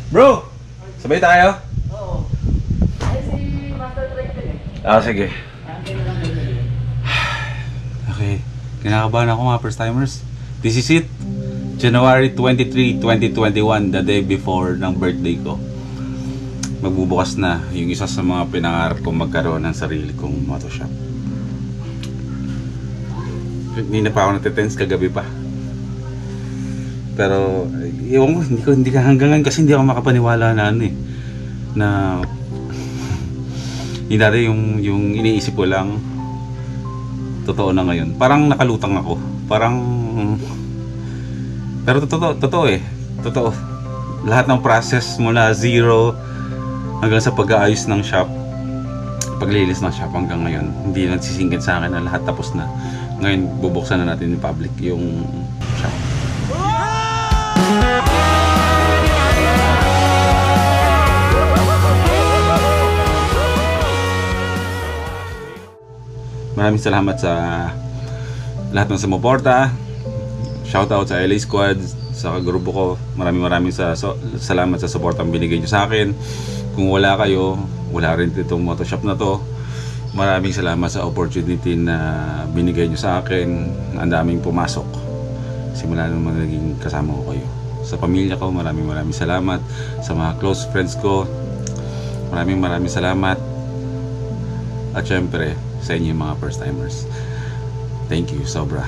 Bro! Sabay tayo? Oo. Ay, si Master Drake din eh. Ah, sige. Okay. Kinakabahan ako mga first timers. This is it. January 23, 2021, the day before ng birthday ko. Magbubukas na yung isa sa mga pinangarap kong magkaroon ng sarili kong moto shop. Hindi na pa ako natitense kagabi pa. Pero, ewan ko, hindi ka hanggang ngayon kasi hindi ako makapaniwala na ano eh. Na, hindi yung iniisip ko lang, totoo na ngayon. Parang nakalutang ako. Parang, pero totoo eh. Totoo. Lahat ng process mula zero hanggang sa pag-aayos ng shop, paglilis ng shop hanggang ngayon, hindi nagsisingkit sa akin na lahat tapos na. Ngayon, bubuksan na natin yung public yung shop. Maraming salamat sa lahat ng sumuporta. Shoutout sa LA Squad, sa grupo ko. Maraming salamat sa suportang binigay nyo sa akin. Kung wala kayo, wala rin itong moto shop na to. Maraming salamat sa opportunity na binigay nyo sa akin. Ang daming pumasok simula nung naging kasama ko kayo. Sa pamilya ko, maraming salamat. Sa mga close friends ko, maraming salamat. At syempre, sa inyo mga first timers, thank you, sobra.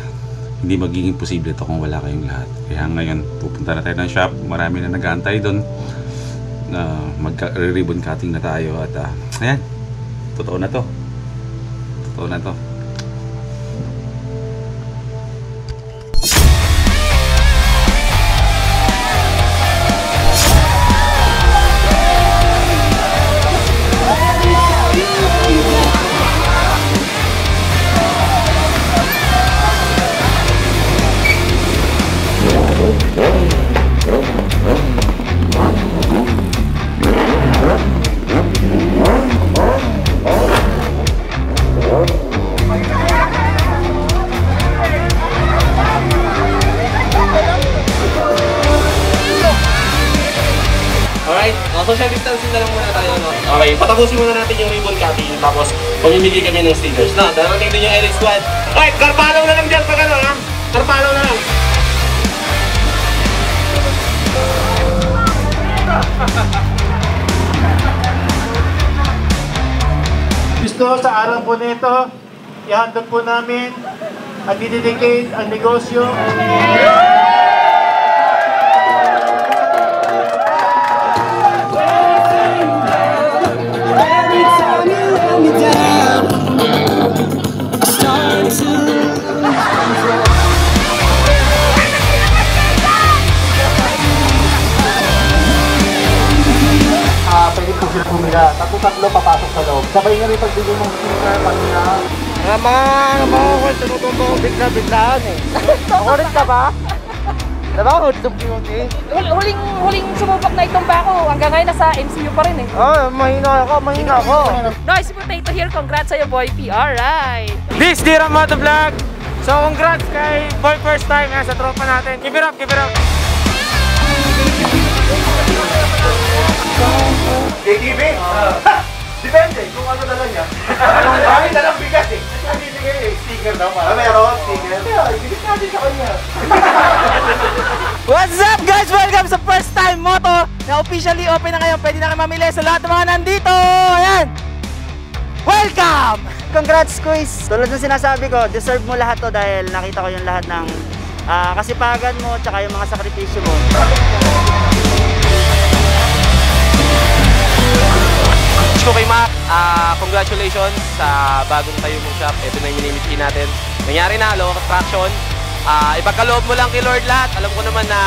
Hindi magiging posible ito kung wala kayong lahat. Kaya ngayon, pupunta na tayo ng shop. Marami na nag-aantay doon. Mag-ribbon cutting na tayo. At ayan, totoo na to. Totoo na to. Social distancing na lang muna tayo, no? Okay, patapusin muna natin yung ribbon cutting, tapos pamimigay kami ng stickers. Na, darating din yung LA Squad. Okay, karpalaw na lang dyan pag ano, ha? Karpalaw na lang. Gusto sa araw po nito, ihandog po namin at i-dedicate ang negosyo. Pwede po sila pumila. Tatlo papasok sa loob. Sabay nga rin pagbigay ng sticker, pamila. Mga tunutumbo ko bigla-biglaan eh. Ako rin ka ba? Diba? Huling sumubok na itong bako. Hanggang ngayon nasa MCU pa rin eh. Mahina ako. Noisy Potato here. Congrats sa'yo, Boy P. Alright. This Dira Moto Vlog. So congrats kay Boy first time sa tropa natin. Give it up, give it up. JTV? Depende kung ano dala niya. Kami dalang bigas eh. Sabi sige, sticker daw pa. Meron, sticker. Ibigit natin sa kanya. What's up guys? Welcome sa first time moto na officially open na ngayon. Pwede na kayo mamili sa lahat ng mga nandito. Ayan! Welcome! Congrats Quiz! Tulad ng sinasabi ko, deserve mo lahat to dahil nakita ko yung lahat ng kasipagan mo tsaka yung mga sakripisyo mo. Ko kay Mac, congratulations sa bagong tayo mong shop. Ito na yung inimitki natin. Nangyari na, law of attraction. Ipagkaloob mo lang kay Lord lahat. Alam ko naman na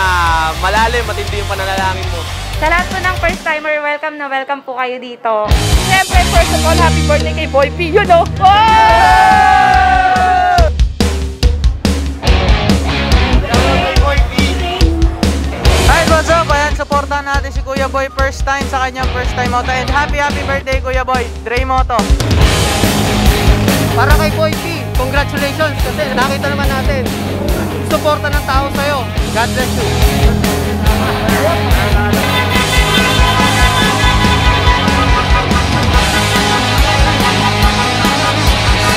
malalim, matindi yung pananalangin mo. Sa lahat po ng first timer, welcome na welcome po kayo dito. Siyempre, first of all, happy birthday kay Boy P, you know! Hi, what's up? Ayan, supportan natin si Kuya Boy first time sa kanyang first time moto. And happy birthday Kuya Boy, Dre Moto. Para kay Boy P, congratulations kasi nakita naman natin suporta ng tao sa'yo. God bless you.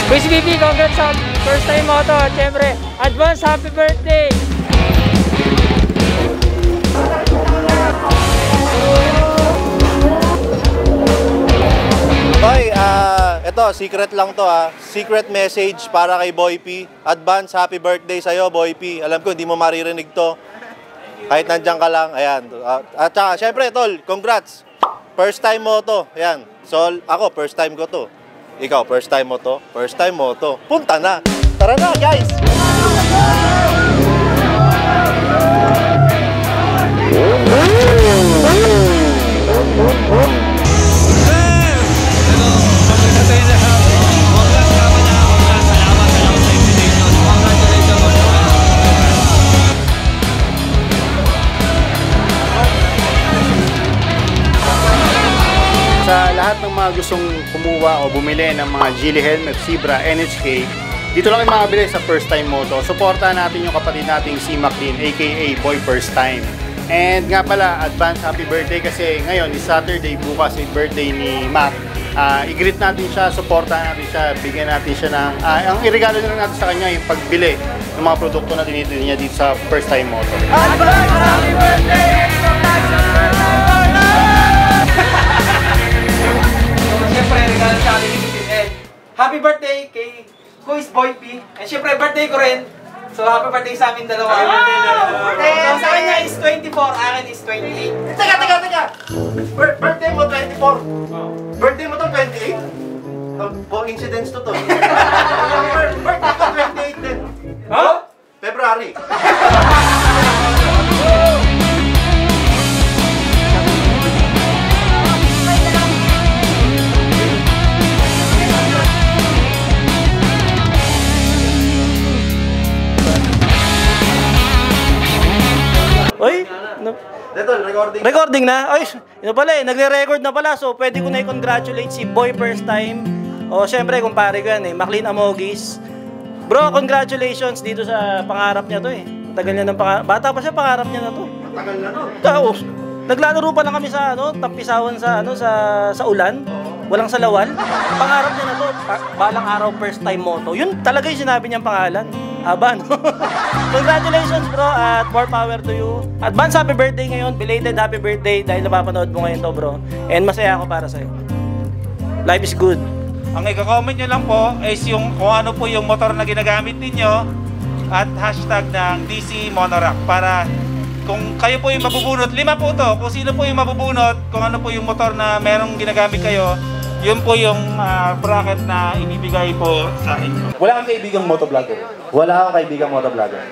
Quiz BB, congrats sa first time mo to. Siyempre, advance happy birthday! Hoy, ito, secret lang to Secret message para kay Boy P. Advance happy birthday sa'yo, Boy P. Alam ko, hindi mo maririnig to. Kahit nandiyan ka lang, ayan. At saka, syempre, tol, congrats. First time mo to, ayan. So, ako, first time ko to. Ikaw, first time mo to? First time mo to. Punta na. Tara na, guys! Sa lahat ng mga gustong kumuha o bumili ng mga Geely helmet, Zebra, NHK, dito lang kayo makabili sa First Time Moto. Suportahan natin yung kapatid nating si Maclean, aka Boy First Time. And nga pala, advance happy birthday kasi ngayon is Saturday, bukas ay birthday ni Mac. I-greet natin siya, suportahan natin siya, bigyan natin siya ng... ang iregalo na lang natin sa kanya yung pagbili ng mga produkto na dinidili niya dito sa First Time Moto. Advance happy birthday! Siyempre, regalo sa akin ni Ed. Happy birthday kay Kuis Boy P. And siyempre, birthday ko rin. So, happy birthday sa amin dalawa. Happy birthday na. So, sa kanya is 24, akin is 28. Teka! Birthday mo 24? Birthday mo to 28? Coincidence to. Birthday ko 28 din. Huh? February. Oy, Dito, recording. recording na? Ay, yun pala nagre-record na pala. So, pwede ko na i-congratulate si Boy First Time. O, syempre, kumpare ko yan Maclean Amogis. Bro, congratulations dito sa pangarap niya to Tagal niya ng pangarap. Bata pa siya, pangarap niya na to. Tagal na no? Tapos, naglalaro pa lang kami sa tampisawan sa ulan. Walang salawal. Pangarap niya na to. Balang araw, first time moto. Yun talaga yung sinabi niyang pangalan. Haba, no? Congratulations, bro, at more power to you. Advance happy birthday ngayon. Belated happy birthday dahil napapanood mo ngayon to, bro. And masaya ako para sa'yo. Life is good. Ang i-comment nyo lang po is yung kung ano po yung motor na ginagamit ninyo at hashtag ng DC Monorack para kung kayo po yung mabubunot, 5 po to, kung sino po yung mabubunot, kung ano po yung motor na merong ginagamit kayo, yun po yung bracket na ibibigay po sa inyo. Wala kang kaibigang motovlogger. Wala akong kaibigang motovlogger.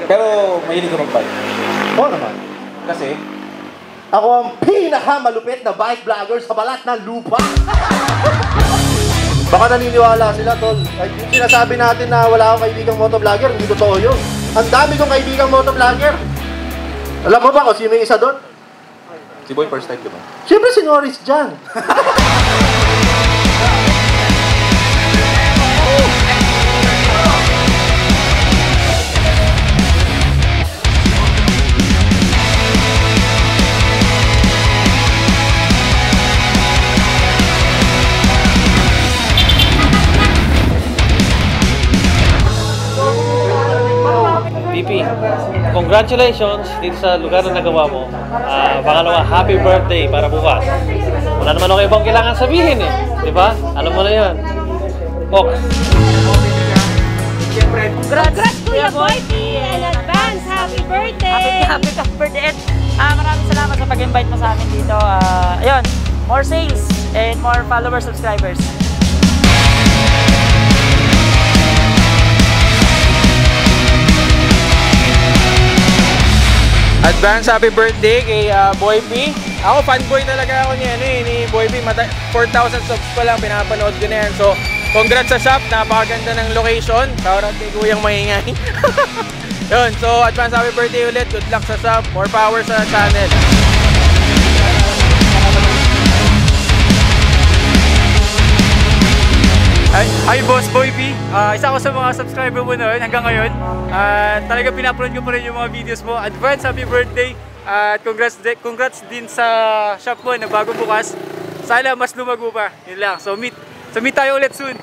Pero mahilig ka mag-bike. Oo naman. Kasi, Ako ang pinakamalupit na bike vlogger sa balat ng lupa. Baka naniniwala sila, tol. Ay, yung sinasabi natin na wala akong kaibigang motovlogger, hindi totoo yun. Ang dami kong kaibigang motovlogger. Alam mo ba kung sino yung isa doon? si Boy first time, di ba? Siyempre si Norris dyan. BP, congratulations dito sa lugar na nagawa mo. Pangalawa, happy birthday para bukas. Wala naman ako ibang kailangan sabihin di ba? Alam mo na yan. Fox. Congrats Kuya Boy P! In advance, happy birthday! Happy birthday! Maraming salamat sa pag-invite mo sa amin dito. Ayun, more sales and more followers, subscribers. Advance happy birthday kay Boy P. Ako fanboy talaga ako ni Boy P. 4,000 subs pa lang, pinapanood ko na yan. So, congrats sa shop, napakaganda ng location. Shoutout kay Kuyang Maingay. Yun, so advance happy birthday ulit. Good luck sa shop, more power sa channel. Hi Boss Boy P! Isa ako sa mga subscriber mo noon hanggang ngayon. Talaga pinapanood ko pa rin yung mga videos mo. Advance happy birthday! At congrats din sa shop mo na bago bukas. Sana mas lumago pa. Yun lang. So So meet tayo ulit soon.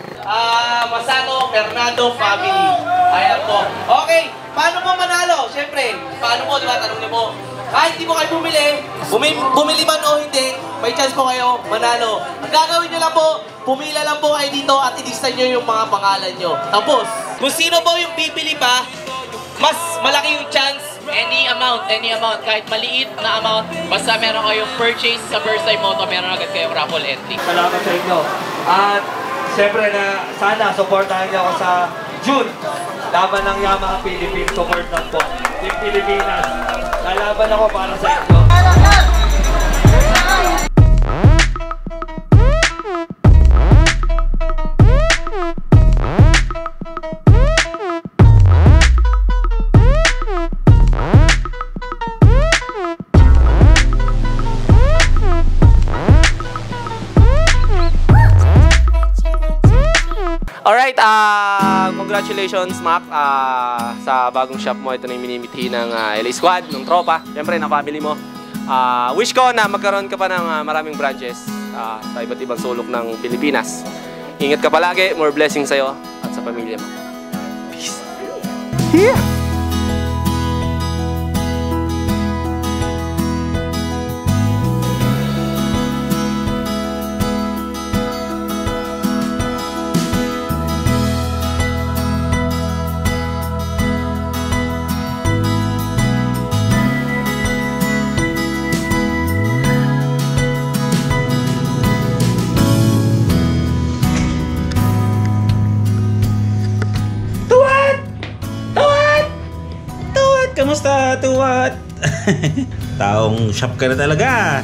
Masano Fernando family. Ayan po. Okay, paano mo manalo? Siyempre, paano mo, diba? Tanong niyo mo. Kahit di mo kayo bumili man o hindi, may chance po kayo manalo. Ang gagawin nyo lang po, pumila lang po kayo dito at ilista nyo yung mga pangalan nyo. Tapos, kung sino po yung pipili pa, mas malaki yung chance. Any amount, kahit maliit na amount, basta meron kayong purchase sa First Time Moto, meron agad kayong raffle entry. Salamat sa inyo. At siyempre na sana supportahan niyo ako sa June. Laban ng Yamaha Philippines. Support lang po. Team Pilipinas. Lalaban ako para sa inyo. Alright, congratulations Mac sa bagong shop mo. Ito na yung minimithi ng LA Squad, ng tropa, siyempre ng family mo. Wish ko na magkaroon ka pa ng maraming branches sa iba't ibang sulok ng Pilipinas. Ingat ka palagi, more blessings sa'yo at sa pamilya mo. Peace! Yeah! Kamusta, Tuwat? Taong shop ka na talaga.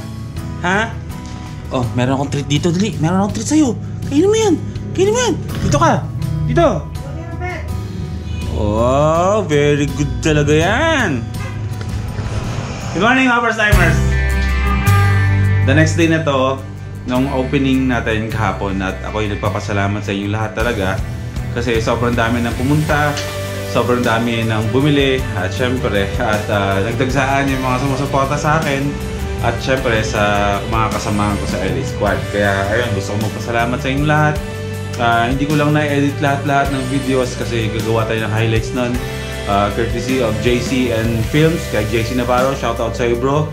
Ha? Oh, meron akong treat dito, dali. Meron akong treat sa'yo. Kainin mo yan. Kainin mo yan. Dito ka. Dito. Oh, very good talaga yan. Good morning, mga first timers. The next day na to, nung opening natin kahapon, at ako yung nagpapasalamat sa inyo lahat talaga. Kasi sobrang dami nang pumunta. Sobrang dami nang bumili at syempre nagdagsaan yung mga sumusuporta sa akin at syempre sa mga kasamahan ko sa LA Squad. Kaya ayun, gusto ko magpasalamat sa inyo lahat. Hindi ko lang na-edit lahat ng videos kasi gagawa tayo ng highlights nun. Courtesy of JC and Films, kay JC Navarro, shoutout sa iyo bro.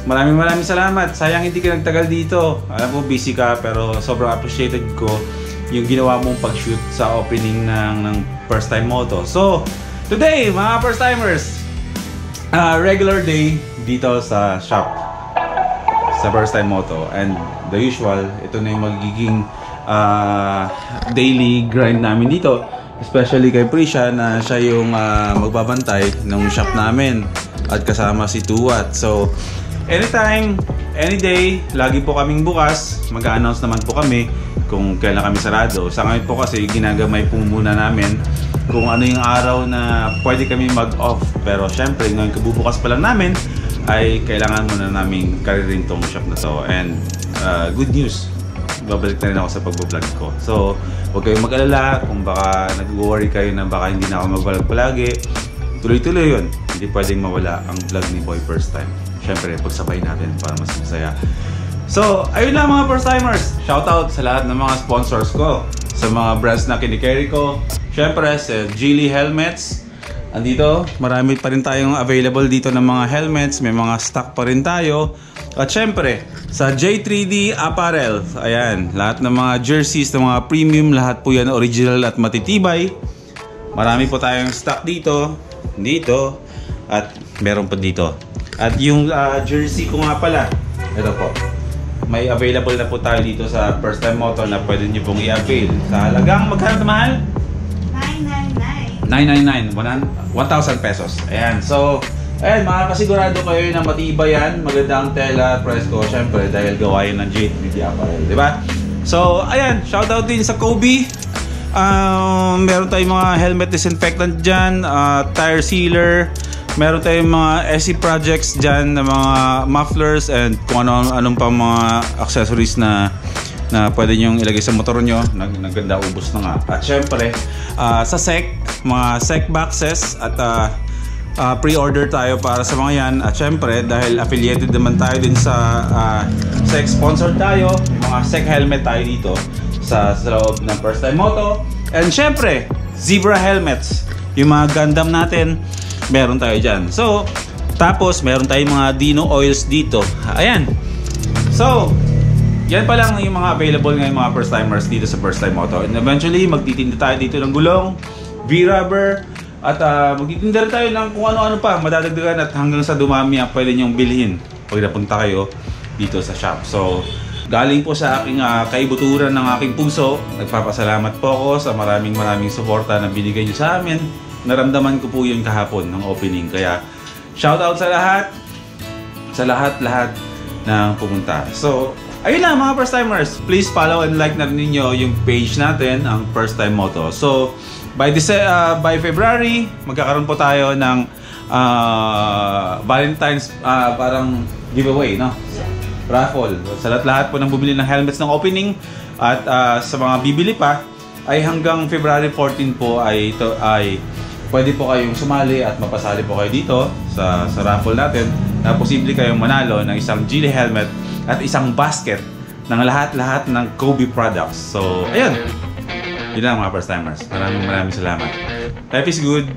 Maraming salamat. Sayang hindi ka nagtagal dito. Alam ko busy ka pero sobrang appreciated ko yung ginawa mong pag-shoot sa opening ng First Time Moto. So, today, mga first timers, regular day dito sa shop sa First Time Moto. And the usual, ito na yung magiging daily grind namin dito. Especially kay Prisha na siya yung magbabantay ng shop namin at kasama si Tuwat. So, anytime, any day, lagi po kaming bukas. Mag-a-announce naman po kami kung kailan kami sarado. Sa ngayon po kasi ginagamay po muna namin kung ano yung araw na pwede kami mag-off. Pero syempre, ngayon kabubukas pa lang namin ay kailangan muna namin karirin tong shop na to. And good news, babalik na rin ako sa pag-vlog ko. So, huwag kayong mag-alala kung baka nag-worry kayo na baka hindi na ako mag-vlog palagi. Tuloy-tuloy yun. Hindi pwedeng mawala ang vlog ni Boy First Time. Syempre, pagsabay natin para mas masaya. So, ayun lang mga first timers. Shoutout sa lahat ng mga sponsors ko. Sa mga brands na kinikerry ko. Syempre, sa Geely Helmets. Andito, marami pa rin tayong available dito ng mga helmets. May mga stock pa rin tayo. At syempre, sa J3D Apparel. Ayan, lahat ng mga jerseys, ng mga premium. Lahat po yan original at matitibay. Marami po tayong stock dito. Dito. At meron pa dito. At yung jersey ko nga pala. Ito po. May available na po tayo dito sa First Time Moto na pwede nyo pong i-avail. Sa halagang magkano mahal? 999. 1,000 pesos. Ayan. So, ayan, makakasigurado kayo na matibay yan. Magandang tela, presko, syempre, dahil gawain ng J3D Apparel. Diba? So, ayan. Shoutout din sa Kobe. Meron tayong mga helmet disinfectant dyan. Tire sealer. Meron tayong mga SE projects dyan na mga mufflers and kung anong pang mga accessories na pwede nyong ilagay sa motor nyo. Naganda, ubos na nga. At syempre, sa SEC, mga SEC boxes at pre-order tayo para sa mga yan. At syempre, dahil affiliated naman tayo din sa SEC, sponsored tayo. Yung mga SEC helmet tayo dito. sa loob ng First Time Moto. And syempre, Zebra helmets. Yung mga Gundam natin, meron tayo dyan. So, tapos meron tayong mga Dino oils dito. Ayan. So, yan pa lang yung mga available ngayong mga first timers dito sa First Time Moto. And eventually, magtitinda tayo dito ng gulong, V-rubber, at magtitinda rin tayo ng kung ano-ano pa, madadagdagan at hanggang sa dumami ang pwede nyong bilhin pag napunta kayo dito sa shop. So, galing po sa aking kaibuturan ng aking puso, nagpapasalamat po ako sa maraming suporta na binigay nyo sa amin. Naramdaman ko po yun kahapon ng opening. Kaya, shoutout sa lahat ng pumunta. So, ayun lang mga first timers, please follow and like na rin ninyo yung page natin, ang First Time Moto. So, by February, magkakaroon po tayo ng Valentine's parang giveaway, no? Raffle. Sa lahat po ng bumili ng helmets ng opening at sa mga bibili pa ay hanggang February 14 po ay pwede po kayong sumali at mapasali po kayo dito sa raffle natin na posible kayong manalo ng isang Geely helmet at isang basket ng lahat ng Kobe products. So, ayun. Yun lang mga first timers. Maraming salamat. Life is good.